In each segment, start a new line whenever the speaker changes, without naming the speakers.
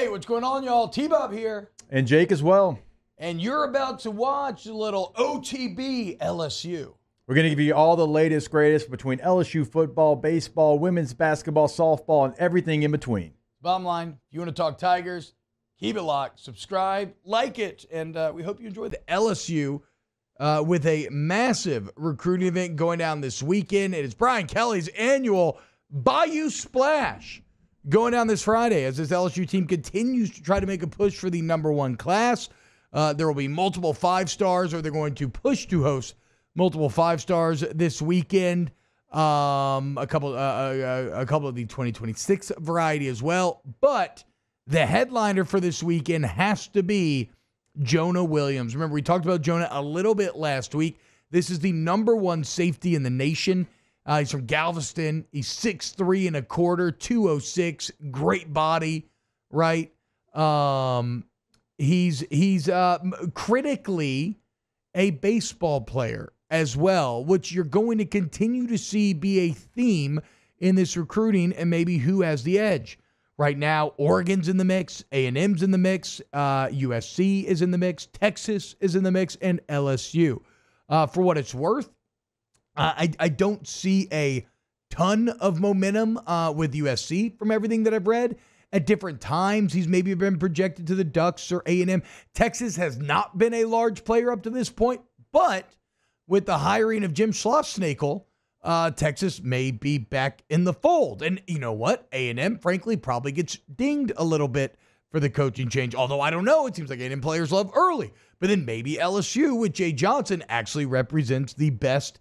Hey, what's going on, y'all? T-Bob here.
And Jake as well.
And you're about to watch a little OTB LSU.
We're going to give you all the latest, greatest between LSU football, baseball, women's basketball, softball, and everything in between.
Bottom line, if you want to talk Tigers, keep it locked, subscribe, like it, and we hope you enjoy the LSU with a massive recruiting event going down this weekend. It is Brian Kelly's annual Bayou Splash going down this Friday as this LSU team continues to try to make a push for the number one class. There will be multiple 5-stars, or they're going to push to host multiple 5-stars this weekend. A couple of the 2026 variety as well. But the headliner for this weekend has to be Jonah Williams. Remember, we talked about Jonah a little bit last week. This is the number one safety in the nation. He's from Galveston. He's 6'3 and a quarter, 206. Great body, right? He's critically a baseball player as well, which you're going to continue to see be a theme in this recruiting, and maybe who has the edge. Right now, Oregon's in the mix, A&M's in the mix, USC is in the mix, Texas is in the mix, and LSU. For what it's worth, I don't see a ton of momentum with USC from everything that I've read. At different times, he's maybe been projected to the Ducks or A&M. Texas has not been a large player up to this point, but with the hiring of Jim Schlossnagle, Texas may be back in the fold. And you know what? A&M, frankly, probably gets dinged a little bit for the coaching change. Although I don't know. It seems like A&M players love early. But then maybe LSU with Jay Johnson actually represents the best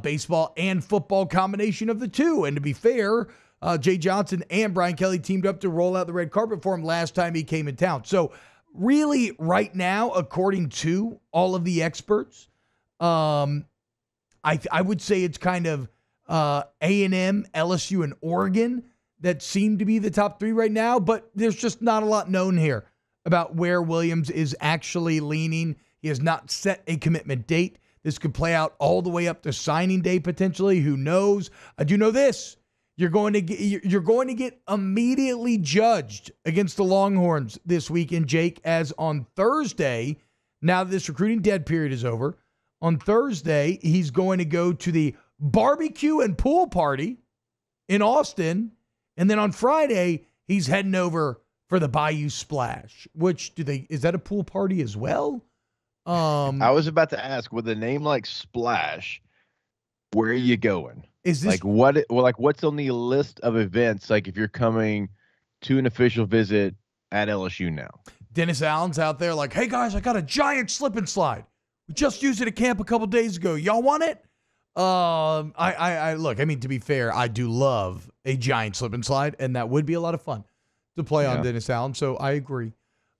baseball and football combination of the two. And to be fair, Jay Johnson and Brian Kelly teamed up to roll out the red carpet for him last time he came in town. So really right now, according to all of the experts, I would say it's kind of A&M, LSU, and Oregon that seem to be the top three right now, but there's just not a lot known here about where Williams is actually leaning. He has not set a commitment date. This could play out all the way up to signing day potentially. Who knows? I do know this. You're going to get immediately judged against the Longhorns this weekend, Jake, as on Thursday, now that this recruiting dead period is over, on Thursday, he's going to go to the barbecue and pool party in Austin. And then on Friday, he's heading over for the Bayou Splash, which is that a pool party as well?
I was about to ask, with a name like Splash, where are you going?
Is this
what's on the list of events? Like if you're coming to an official visit at LSU now,
Dennis Allen's out there like, hey guys, I got a giant slip and slide. We just used it at camp a couple days ago. Y'all want it? I look, I mean, to be fair, I do love a giant slip and slide, and that would be a lot of fun to play on Dennis Allen. So I agree.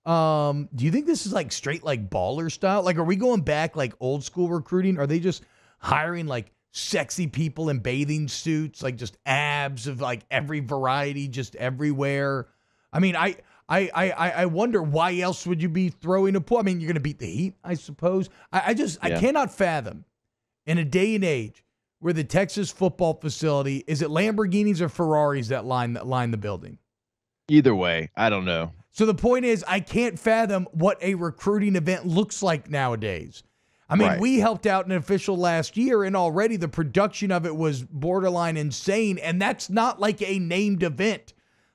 Do you think this is like straight like baller style? Like, are we going back like old school recruiting? Are they just hiring like sexy people in bathing suits, like just abs of like every variety, just everywhere? I mean, I wonder why else would you be throwing a pool? I mean, you're going to beat the Heat, I suppose. I cannot fathom in a day and age where the Texas football facility, is it Lamborghinis or Ferraris that line the building?
Either way, I don't know.
So the point is, I can't fathom what a recruiting event looks like nowadays. I mean, We helped out an official last year, and already the production of it was borderline insane, and that's not like a named event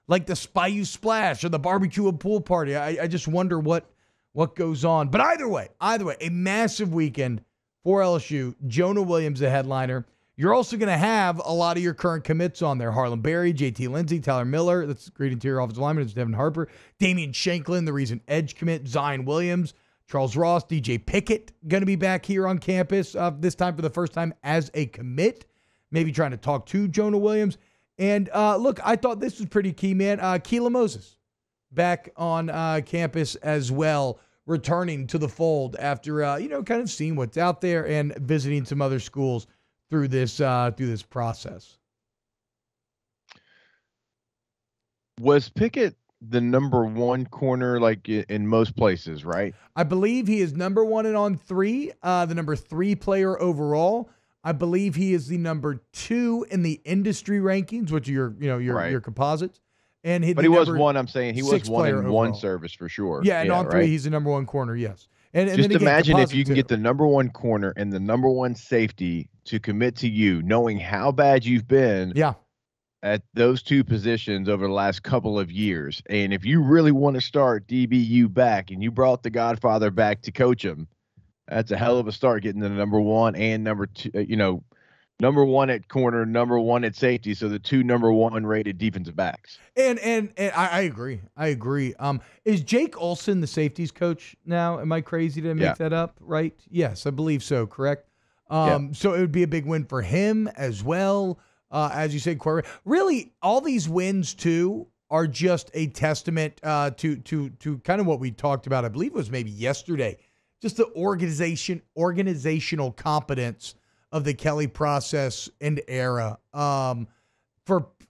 like the Bayou Splash or the barbecue and pool party. I just wonder what goes on. But either way, a massive weekend for LSU. Jonah Williams, the headliner. You're also going to have a lot of your current commits on there. Harlan Berry, JT Lindsey, Tyler Miller, that's great interior offensive lineman. It's Devin Harper, Damian Shanklin, the recent edge commit, Zion Williams, Charles Ross, DJ Pickett, going to be back here on campus this time for the first time as a commit, maybe trying to talk to Jonah Williams. And look, I thought this was pretty key, man. Keela Moses back on campus as well, returning to the fold after, kind of seeing what's out there and visiting some other schools through this process.
Was Pickett the number one corner like in most places, right?
I believe he is number one and on 3, the number 3 player overall. I believe he is the number 2 in the industry rankings, which are your composites. And
But he was one. I'm saying he was one in one service for sure.
Yeah, and on three, he's the number one corner. Yes. And
just
then again,
imagine if you can
too.
get the number one corner and the number one safety to commit to you, knowing how bad you've been.
Yeah.
At those two positions over the last couple of years. And if you really want to start DBU back and you brought the Godfather back to coach him, that's a hell of a start getting the number one and number two, number one at corner, number one at safety. So the two number one rated defensive backs.
And I agree. Is Jake Olson the safeties coach now? Am I crazy to make that up? Right. Yes, I believe so. Correct. So it would be a big win for him as well. As you said, Corey, really all these wins too are just a testament to kind of what we talked about. I believe it was maybe yesterday, just the organizational competence of the Kelly process and era.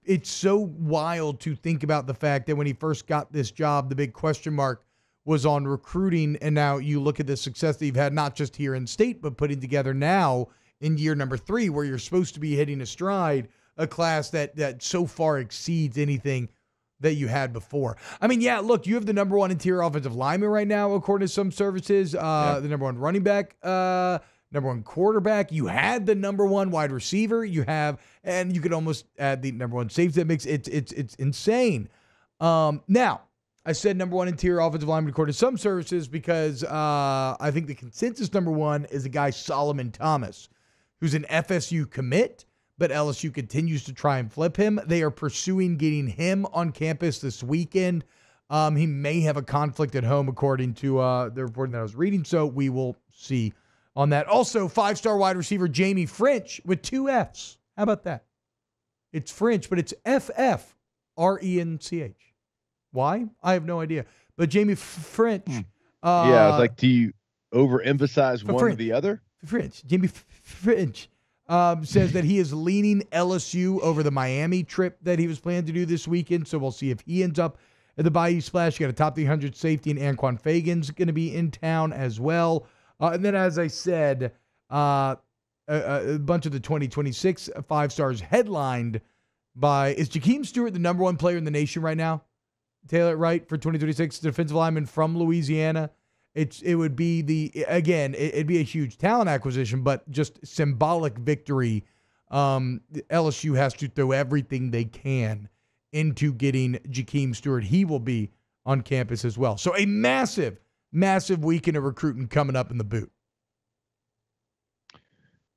It's so wild to think about the fact that when he first got this job, the big question mark was on recruiting, and now you look at the success that you've had, not just here in state, but putting together now in year number 3, where you're supposed to be hitting a stride, a class that so far exceeds anything that you had before. I mean, yeah, look, you have the number one interior offensive lineman right now, according to some services, the number one running back, number one quarterback. You had the number one wide receiver. You have, and you could almost add the number one safety. That makes it's insane. Now, I said number one interior offensive lineman according to some services because I think the consensus number one is a guy, Solomon Thomas, who's an FSU commit, but LSU continues to try and flip him. They are pursuing getting him on campus this weekend. He may have a conflict at home, according to the reporting that I was reading, so we will see on that. Also, 5-star wide receiver Jamie French with 2 Fs. How about that? It's French, but it's F-F-R-E-N-C-H. Why? I have no idea. But Jamie French.
I was like, do you overemphasize one or the other?
Jamie French says that he is leaning LSU over the Miami trip that he was planning to do this weekend. So we'll see if he ends up at the Bayou Splash. You got a top 300 safety, and Anquan Fagan's going to be in town as well. And then, as I said, a bunch of the 2026 5-stars headlined by, is Jakeem Stewart the number one player in the nation right now? Taylor, right, for 2026, defensive lineman from Louisiana. It would be it'd be a huge talent acquisition, but just symbolic victory. LSU has to throw everything they can into getting Jakeem Stewart. He will be on campus as well. So a massive, massive weekend of recruiting coming up in the boot.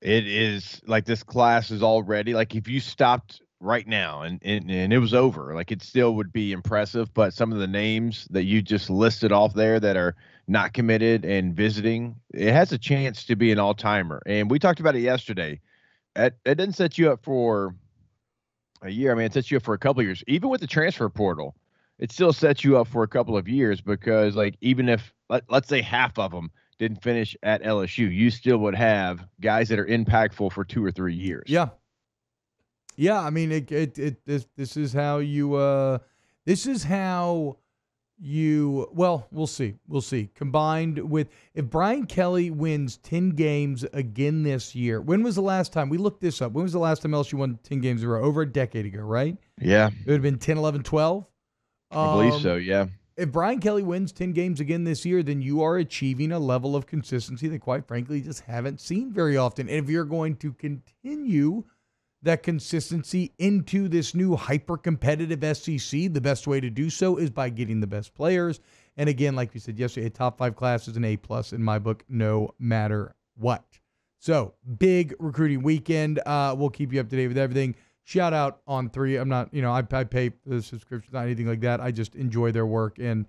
It is like this class is already, like if you stopped right now and it was over, like it still would be impressive, but some of the names that you just listed off there that are not committed and visiting, it has a chance to be an all-timer. And we talked about it yesterday. It didn't set you up for a year. I mean, it sets you up for a couple of years. Even with the transfer portal, it still sets you up for a couple of years because, like, even if let's say half of them didn't finish at LSU, you still would have guys that are impactful for 2 or 3 years.
Yeah. Yeah, I mean, this is how you, well, we'll see. We'll see. Combined with, if Brian Kelly wins 10 games again this year, when was the last time? We looked this up. When was the last time LSU won 10 games in a row? Over a decade ago, right?
Yeah.
It would have been 10, 11, 12.
I believe so, yeah.
If Brian Kelly wins 10 games again this year, then you are achieving a level of consistency that, quite frankly, just haven't seen very often. And if you're going to continue that consistency into this new hyper-competitive SEC, the best way to do so is by getting the best players. And again, like we said yesterday, a top 5 class is an A+ in my book, no matter what. So, big recruiting weekend. We'll keep you up to date with everything. Shout out On 3. I'm not, I pay for the subscription, not anything like that. I just enjoy their work and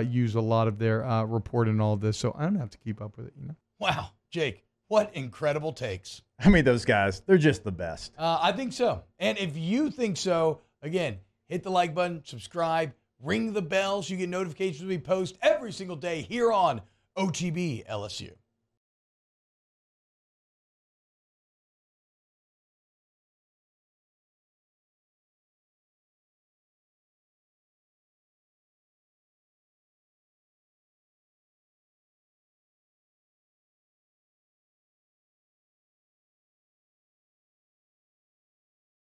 use a lot of their reporting and all of this. So, I don't have to keep up with it, Wow, Jake. What incredible takes.
I mean, those guys, they're just the best.
I think so. And if you think so, again, hit the like button, subscribe, ring the bell so you get notifications when we post every single day here on OTB LSU.